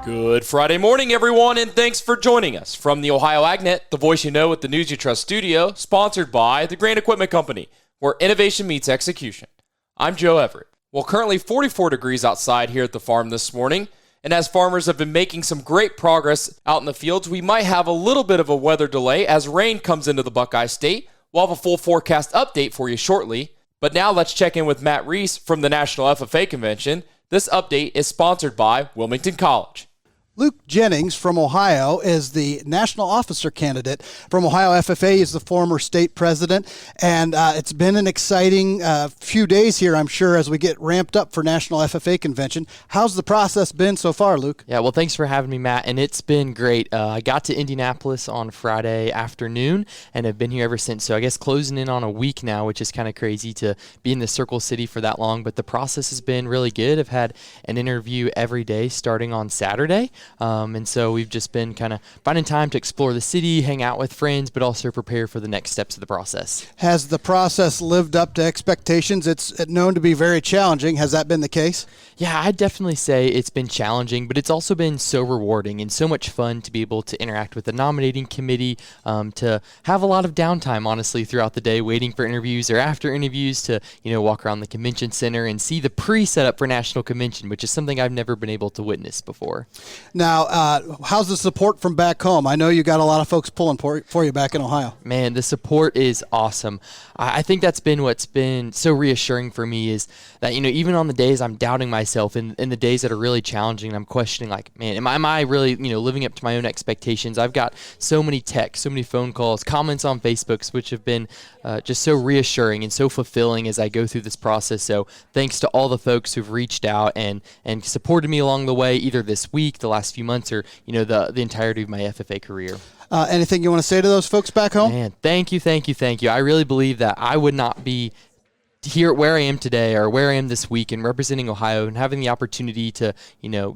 Good Friday morning, everyone, and thanks for joining us from the Ohio AgNet, the voice you know at the News You Trust studio, sponsored by the Grain Equipment Company, where innovation meets execution. I'm Joe Everett. Well, currently 44 degrees outside here at the farm this morning, and as farmers have been making some great progress out in the fields, we might have a little bit of a weather delay as rain comes into the Buckeye State. We'll have a full forecast update for you shortly, but now let's check in with Matt Reese from the National FFA Convention. This update is sponsored by Wilmington College. Luke Jennings from Ohio is the national officer candidate from Ohio FFA. He's the former state president, and it's been an exciting few days here, I'm sure, as we get ramped up for National FFA Convention. How's the process been so far, Luke? Yeah, well, thanks for having me, Matt, and it's been great. I got to Indianapolis on Friday afternoon and have been here ever since, so I guess closing in on a week now, which is kind of crazy to be in the Circle City for that long, but the process has been really good. I've had an interview every day starting on Saturday. And so we've just been kind of finding time to explore the city, hang out with friends, but also prepare for the next steps of the process. Has the process lived up to expectations? It's known to be very challenging. Has that been the case? Yeah, I'd definitely say it's been challenging, but it's also been so rewarding and so much fun to be able to interact with the nominating committee, to have a lot of downtime, honestly, throughout the day, waiting for interviews or after interviews to, walk around the convention center and see the pre-setup for National Convention, which is something I've never been able to witness before. Now, how's the support from back home? I know you got a lot of folks pulling for you back in Ohio. Man, the support is awesome. I think that's been what's been so reassuring for me is that, even on the days I'm doubting myself and in the days that are really challenging, I'm questioning like, man, am I really, living up to my own expectations? I've got so many texts, so many phone calls, comments on Facebook, which have been just so reassuring and so fulfilling as I go through this process. So thanks to all the folks who've reached out and supported me along the way, either this week, the last few months, or the entirety of my FFA career. Anything you want to say to those folks back home? Man, thank you. I really believe that I would not be here where I am today or where I am this week and representing Ohio and having the opportunity to,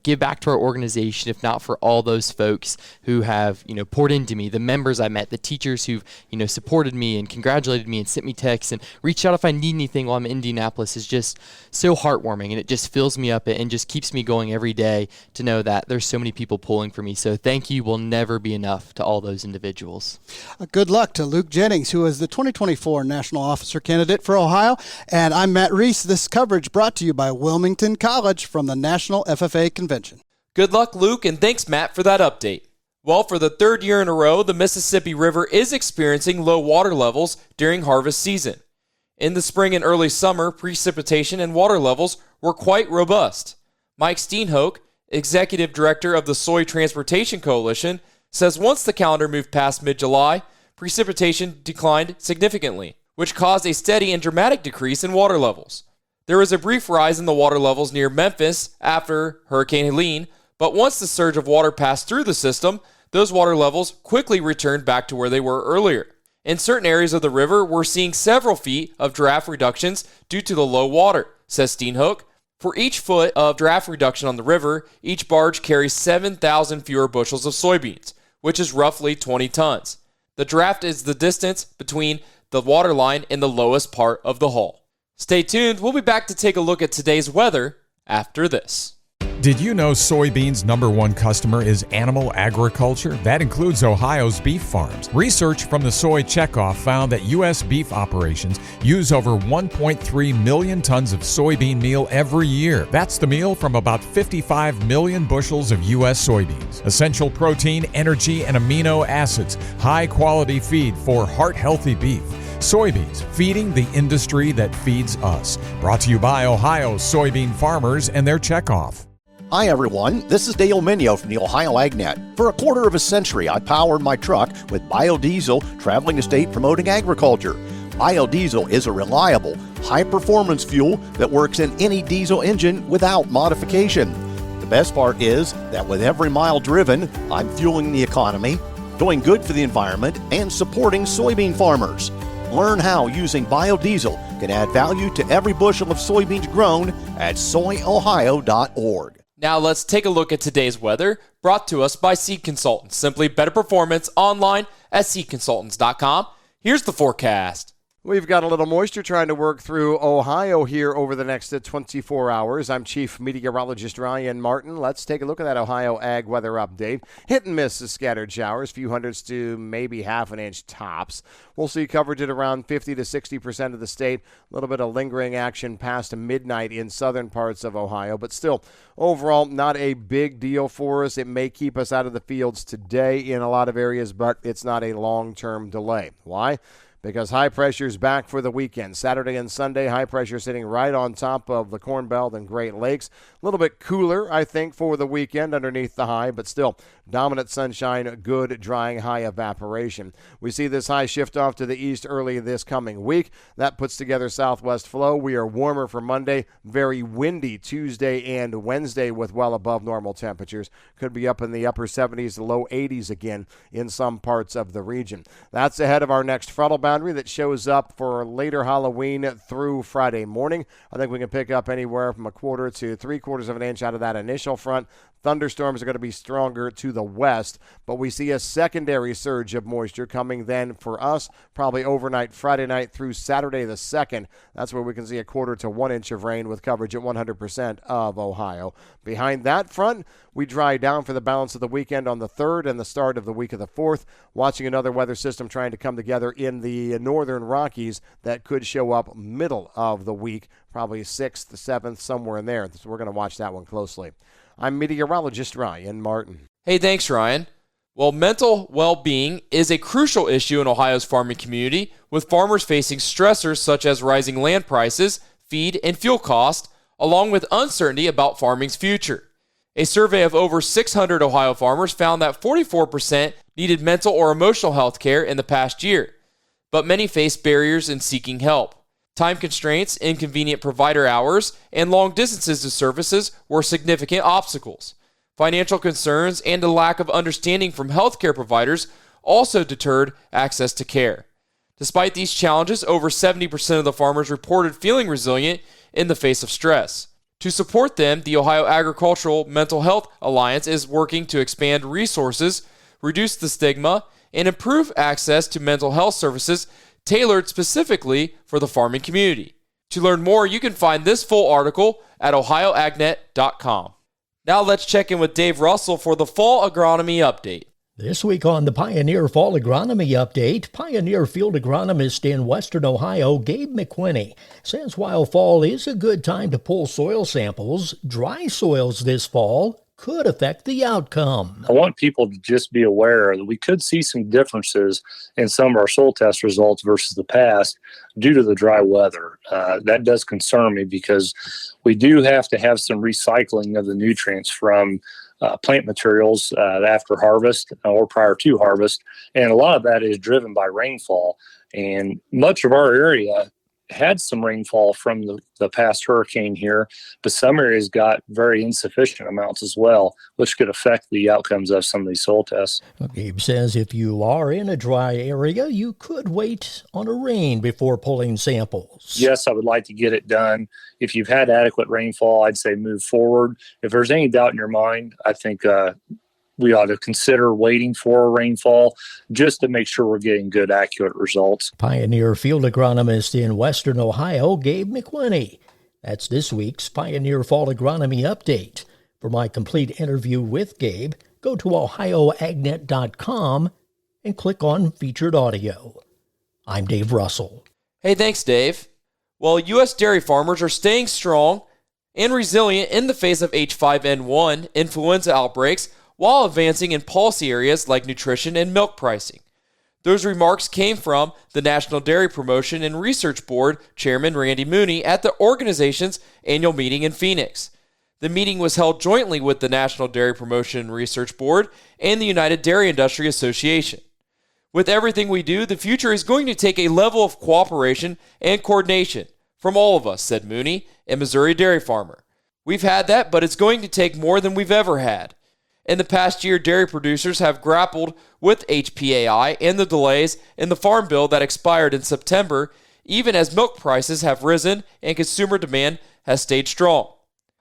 give back to our organization, if not for all those folks who have, poured into me, the members I met, the teachers who've, supported me and congratulated me and sent me texts and reached out if I need anything while I'm in Indianapolis is just so heartwarming, and it just fills me up and just keeps me going every day to know that there's so many people pulling for me. So thank you will never be enough to all those individuals. Good luck to Luke Jennings, who is the 2024 National Officer Candidate for Ohio. And I'm Matt Reese. This coverage brought to you by Wilmington College from the National FFA Convention. Good luck, Luke, and thanks, Matt, for that update. Well, for the third year in a row, the Mississippi River is experiencing low water levels during harvest season. In the spring and early summer, precipitation and water levels were quite robust. Mike Steenhoek, Executive Director of the Soy Transportation Coalition, says once the calendar moved past mid-July, precipitation declined significantly, which caused a steady and dramatic decrease in water levels. There was a brief rise in the water levels near Memphis after Hurricane Helene, but once the surge of water passed through the system, those water levels quickly returned back to where they were earlier. In certain areas of the river, we're seeing several feet of draft reductions due to the low water, says Steenhoek. For each foot of draft reduction on the river, each barge carries 7,000 fewer bushels of soybeans, which is roughly 20 tons. The draft is the distance between the water line in the lowest part of the hull. Stay tuned. We'll be back to take a look at today's weather after this. Did you know soybeans' #1 customer is animal agriculture? That includes Ohio's beef farms. Research from the Soy Checkoff found that U.S. beef operations use over 1.3 million tons of soybean meal every year. That's the meal from about 55 million bushels of U.S. soybeans. Essential protein, energy, and amino acids. High-quality feed for heart-healthy beef. Soybeans, feeding the industry that feeds us. Brought to you by Ohio's soybean farmers and their checkoff. Hi everyone, this is Dale Minio from the Ohio AgNet. For a quarter of a century, I powered my truck with biodiesel, traveling the state promoting agriculture. Biodiesel is a reliable, high-performance fuel that works in any diesel engine without modification. The best part is that with every mile driven, I'm fueling the economy, doing good for the environment, and supporting soybean farmers. Learn how using biodiesel can add value to every bushel of soybeans grown at soyohio.org. Now let's take a look at today's weather, brought to us by Seed Consultants. Simply better performance online at seedconsultants.com. Here's the forecast. We've got a little moisture trying to work through Ohio here over the next 24 hours. I'm Chief Meteorologist Ryan Martin. Let's take a look at that Ohio Ag weather update. Hit and miss is scattered showers, few hundredths to maybe half an inch tops. We'll see coverage at around 50 to 60% of the state. A little bit of lingering action past midnight in southern parts of Ohio, but still, overall, not a big deal for us. It may keep us out of the fields today in a lot of areas, but it's not a long-term delay. Why? Because high pressure is back for the weekend. Saturday and Sunday, high pressure sitting right on top of the Corn Belt and Great Lakes. A little bit cooler, I think, for the weekend underneath the high, but still dominant sunshine, good drying, high evaporation. We see this high shift off to the east early this coming week. That puts together southwest flow. We are warmer for Monday, very windy Tuesday and Wednesday with well above normal temperatures. Could be up in the upper 70s to low 80s again in some parts of the region. That's ahead of our next frontal boundary that shows up for later Halloween through Friday morning. I think we can pick up anywhere from a quarter to 3/4 of an inch out of that initial front. Thunderstorms are going to be stronger to the west, but we see a secondary surge of moisture coming then for us probably overnight Friday night through Saturday the 2nd. That's where we can see a quarter to 1 inch of rain with coverage at 100% of Ohio. Behind that front, we dry down for the balance of the weekend on the 3rd and the start of the week of the 4th. Watching another weather system trying to come together in the northern Rockies that could show up middle of the week, probably 6th, 7th, somewhere in there. So we're going to watch that one closely. I'm meteorologist Ryan Martin. Hey, thanks, Ryan. Well, mental well-being is a crucial issue in Ohio's farming community, with farmers facing stressors such as rising land prices, feed, and fuel costs, along with uncertainty about farming's future. A survey of over 600 Ohio farmers found that 44% needed mental or emotional health care in the past year, but many face barriers in seeking help. Time constraints, inconvenient provider hours, and long distances to services were significant obstacles. Financial concerns and a lack of understanding from healthcare providers also deterred access to care. Despite these challenges, over 70% of the farmers reported feeling resilient in the face of stress. To support them, the Ohio Agricultural Mental Health Alliance is working to expand resources, reduce the stigma, and improve access to mental health services tailored specifically for the farming community. To learn more, you can find this full article at ohioagnet.com. Now let's check in with Dave Russell for the Fall Agronomy Update. This week on the Pioneer Fall Agronomy Update, Pioneer Field Agronomist in Western Ohio, Gabe McQuinney, says while fall is a good time to pull soil samples, dry soils this fall could affect the outcome. I want people to just be aware that we could see some differences in some of our soil test results versus the past due to the dry weather. That does concern me because we do have to have some recycling of the nutrients from plant materials after harvest or prior to harvest. And a lot of that is driven by rainfall. And much of our area had some rainfall from the past hurricane here, but some areas got very insufficient amounts as well, which could affect the outcomes of some of these soil tests. Gabe says if you are in a dry area, you could wait on a rain before pulling samples. Yes, I would like to get it done. If you've had adequate rainfall, I'd say move forward. If there's any doubt in your mind, I think we ought to consider waiting for a rainfall just to make sure we're getting good, accurate results. Pioneer Field Agronomist in Western Ohio, Gabe McQuinney. That's this week's Pioneer Fall Agronomy Update. For my complete interview with Gabe, go to ohioagnet.com and click on Featured Audio. I'm Dave Russell. Hey, thanks, Dave. Well, U.S. dairy farmers are staying strong and resilient in the face of H5N1 influenza outbreaks, while advancing in policy areas like nutrition and milk pricing. Those remarks came from the National Dairy Promotion and Research Board Chairman Randy Mooney at the organization's annual meeting in Phoenix. The meeting was held jointly with the National Dairy Promotion and Research Board and the United Dairy Industry Association. With everything we do, the future is going to take a level of cooperation and coordination from all of us, said Mooney, a Missouri dairy farmer. We've had that, but it's going to take more than we've ever had. In the past year, dairy producers have grappled with HPAI and the delays in the Farm Bill that expired in September, even as milk prices have risen and consumer demand has stayed strong.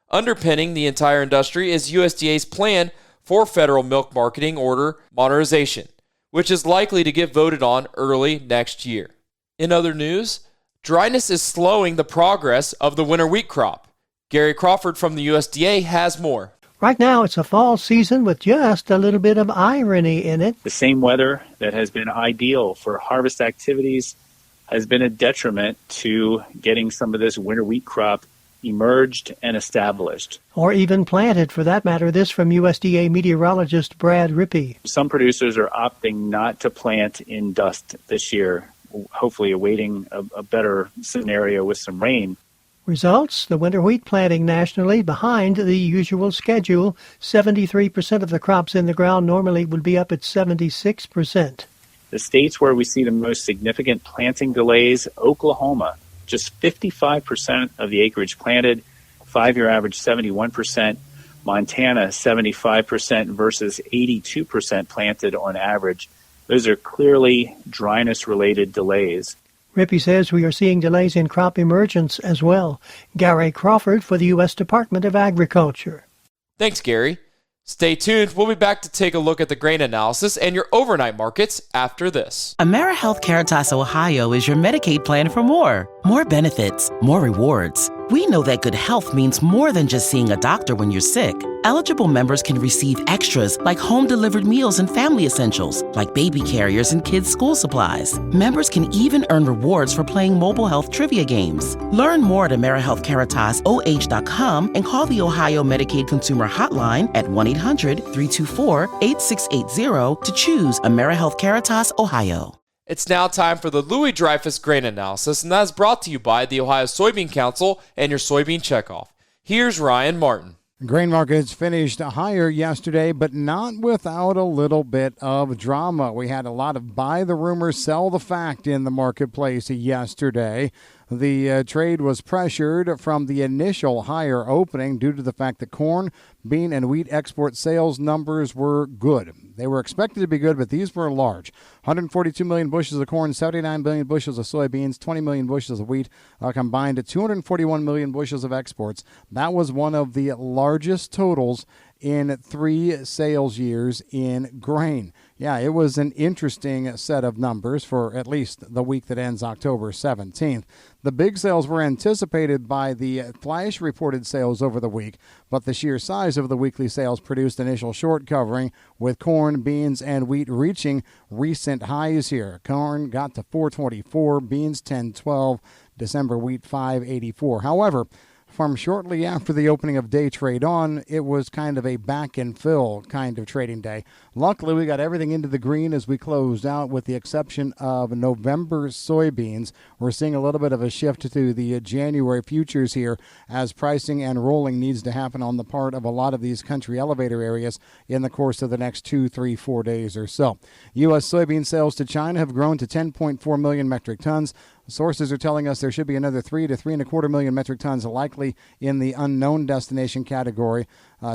Underpinning the entire industry is USDA's plan for federal milk marketing order modernization, which is likely to get voted on early next year. In other news, dryness is slowing the progress of the winter wheat crop. Gary Crawford from the USDA has more. Right now, it's a fall season with just a little bit of irony in it. The same weather that has been ideal for harvest activities has been a detriment to getting some of this winter wheat crop emerged and established. Or even planted, for that matter. This from USDA meteorologist Brad Rippey. Some producers are opting not to plant in dust this year, hopefully awaiting a better scenario with some rain. Results, the winter wheat planting nationally behind the usual schedule. 73% of the crops in the ground normally would be up at 76%. The states where we see the most significant planting delays, Oklahoma, just 55% of the acreage planted, 5-year average 71%, Montana 75% versus 82% planted on average. Those are clearly dryness-related delays. Rippey says we are seeing delays in crop emergence as well. Gary Crawford for the U.S. Department of Agriculture. Thanks, Gary. Stay tuned. We'll be back to take a look at the grain analysis and your overnight markets after this. AmeriHealth Caritas Ohio is your Medicaid plan for more. More benefits, more rewards. We know that good health means more than just seeing a doctor when you're sick. Eligible members can receive extras like home-delivered meals and family essentials, like baby carriers and kids' school supplies. Members can even earn rewards for playing mobile health trivia games. Learn more at AmeriHealthCaritasOH.com and call the Ohio Medicaid Consumer Hotline at 1-800-324-8680 to choose AmeriHealth Caritas Ohio. It's now time for the Louis Dreyfus Grain Analysis, and that is brought to you by the Ohio Soybean Council and your soybean checkoff. Here's Ryan Martin. Grain markets finished higher yesterday, but not without a little bit of drama. We had a lot of buy the rumor, sell the fact in the marketplace yesterday. The trade was pressured from the initial higher opening due to the fact that corn, bean, and wheat export sales numbers were good. They were expected to be good, but these were large. 142 million bushels of corn, 79 billion bushels of soybeans, 20 million bushels of wheat, combined to 241 million bushels of exports. That was one of the largest totals in 3 sales years in grain. Yeah, it was an interesting set of numbers for at least the week that ends October 17th. The big sales were anticipated by the flash reported sales over the week, but the sheer size of the weekly sales produced initial short covering, with corn, beans, and wheat reaching recent highs here. Corn got to 424, beans 1012, December wheat 584. However, from shortly after the opening of day trade on, it was kind of a back and fill kind of trading day. Luckily, we got everything into the green as we closed out, with the exception of November soybeans. We're seeing a little bit of a shift to the January futures here, as pricing and rolling needs to happen on the part of a lot of these country elevator areas in the course of the next 2, 3, 4 days or so. U.S. soybean sales to China have grown to 10.4 million metric tons. Sources are telling us there should be another 3 to 3.25 million metric tons likely in the unknown destination category.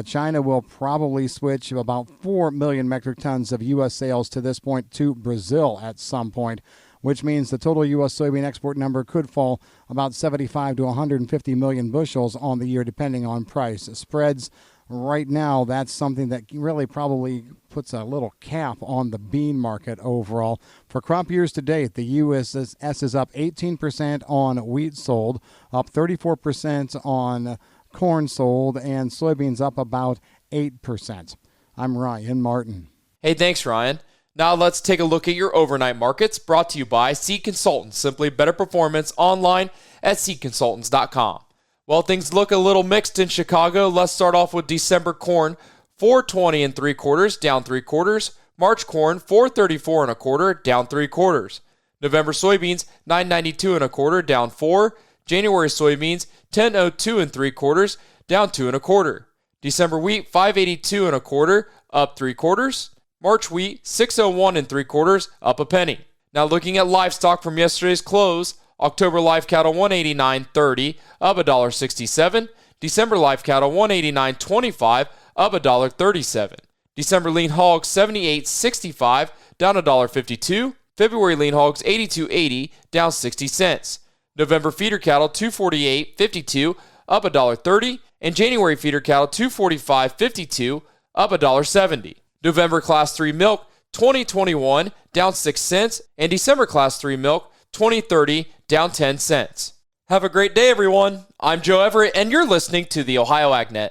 China will probably switch about 4 million metric tons of U.S. sales to this point to Brazil at some point, which means the total U.S. soybean export number could fall about 75 to 150 million bushels on the year, depending on price spreads. Right now, that's something that really probably puts a little cap on the bean market overall. For crop years to date, the USS is up 18% on wheat sold, up 34% on corn sold, and soybeans up about 8%. I'm Ryan Martin. Hey, thanks, Ryan. Now let's take a look at your overnight markets, brought to you by Seed Consultants. Simply better performance online at seedconsultants.com. Well, things look a little mixed in Chicago. Let's start off with December corn, 420 3/4, down 3/4. March corn, 434 1/4, down 3/4. November soybeans, 992 1/4, down 4. January soybeans, 1002 3/4, down 2 1/4. December wheat, 582 1/4, up 3/4. March wheat, 601 3/4, up a penny. Now looking at livestock from yesterday's close, October live cattle 189.30, up $1.67. December live cattle 189.25, up $1.37. December lean hogs 78.65, down $1.52. February lean hogs 82.80, down 60 cents. November feeder cattle 248.52, up $1.30, and January feeder cattle 245.52, up $1.70. November class 3 milk 2021, down 6 cents, and December class 3 milk 2030, down 10 cents. Have a great day, everyone. I'm Joe Everett, and you're listening to the Ohio AgNet.